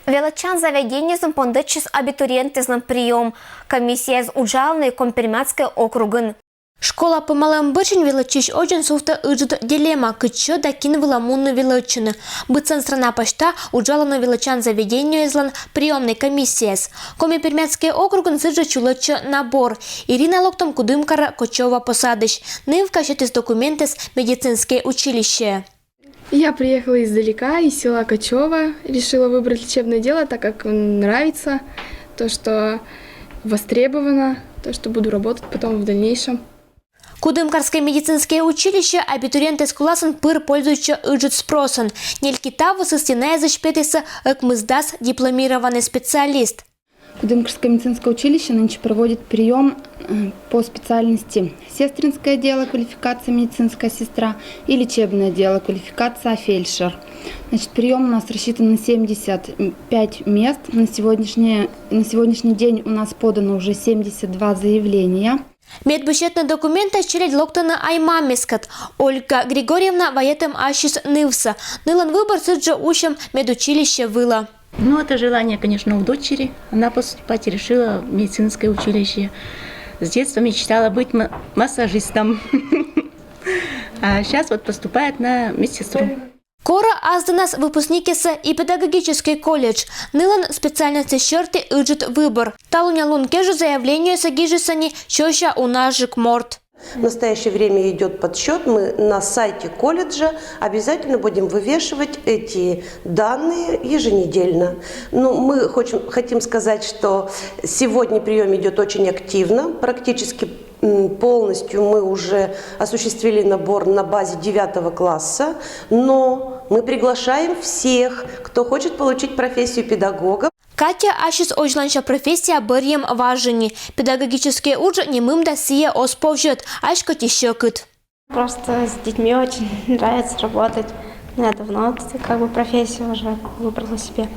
Величан заведение зампондычис абитуриенты на прием. Комиссия с уджалной Компермятской округын. Школа помалым бычын величиш очень суфта ыжит дилемма, кычо да кин выламунну величины. Быцан страна почта уджалана величан заведению излан приемной комиссияс. Компермятский округын сыжа чулочо набор. Ирина Локтом Кудымкара Кочева посадыш. Ным в качестве документес медицинское училище. Я приехала издалека, из села Кочева. Решила выбрать лечебное дело, так как нравится, то, что востребовано, то, что буду работать потом в дальнейшем. Кудымкарское медицинское училище абитуриенты с классом пыр пользуются ыжит спросом. Нелькитаву состенная защитится экмыздас дипломированный специалист. Кудымкарское медицинское училище нынче проводит прием по специальности сестринское дело, квалификация медицинская сестра, и лечебное дело, квалификация фельдшер. Значит, прием у нас рассчитан на 75 мест. На сегодняшний день у нас подано уже 72 заявления. Медбюджетные документы через Локтана Аймамискат. Ольга Григорьевна воетем ащис нывса. Нылан выбор сыджа ущем медучилище выла. Ну, это желание, конечно, у дочери. Она поступать решила в медицинское училище. С детства мечтала быть массажистом. А сейчас вот поступает на медсестру. Кора азденас выпускникеса и педагогический колледж. Нылан специальности черты ыджит выбор. Талуня лункежу заявлению сагижисани щоща у наших морд. В настоящее время идет подсчет. Мы на сайте колледжа обязательно будем вывешивать эти данные еженедельно. Мы хотим сказать, что сегодня прием идет очень активно. Практически полностью мы уже осуществили набор на базе 9 класса. Но мы приглашаем всех, кто хочет получить профессию педагога. Катя ащис ojlanша профессия бырьем важени. Педагогические уджи немым да сия осповжет, ащ котищекыт. Просто с детьми очень нравится работать. Я давно профессию уже выбрала себе.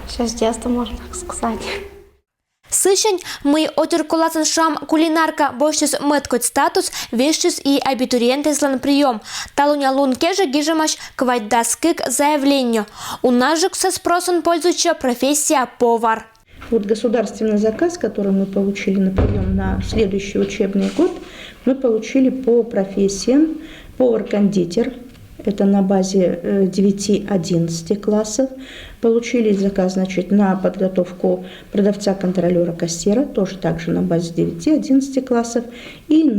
Все с детства, можно так сказать. Сыщень мы отиркулацин шам кулинарка бощис мэткот статус вещис и абитуриенты злан прием. Талуня лункежа гижемаш квайдаскик заявлению. У нас же со спросом пользуется профессия повар. Вот государственный заказ, который мы получили на прием на следующий учебный год, мы получили по профессиям повар-кондитер. Это на базе 9-11 классов. Получили заказ, на подготовку продавца-контролера-кассира, тоже также на базе 9-11 классов, и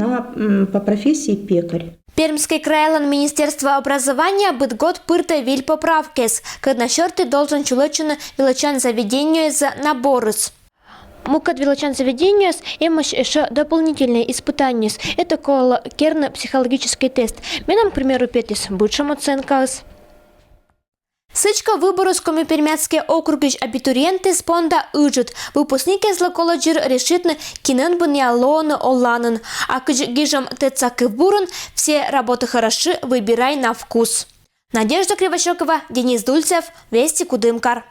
по профессии пекарь. Пермский краялан Министерство образования быт год пырта виль поправкес, когда черты должен чулочина величан заведению за наборыс. Мукат величан заведению имаш еще дополнительные испытания. Это керно-психологический тест. Менам, к примеру, петис бычам оценкас. Сычка выбору с Компермятский округиш абитуриенты с понда ыжит. Выпускники из колледжа решитны кинен бы не алоны оланын. А гижам тецак и бурун все работы хороши, выбирай на вкус. Надежда Кривощекова, Денис Дульцев, Вести Кудымкар.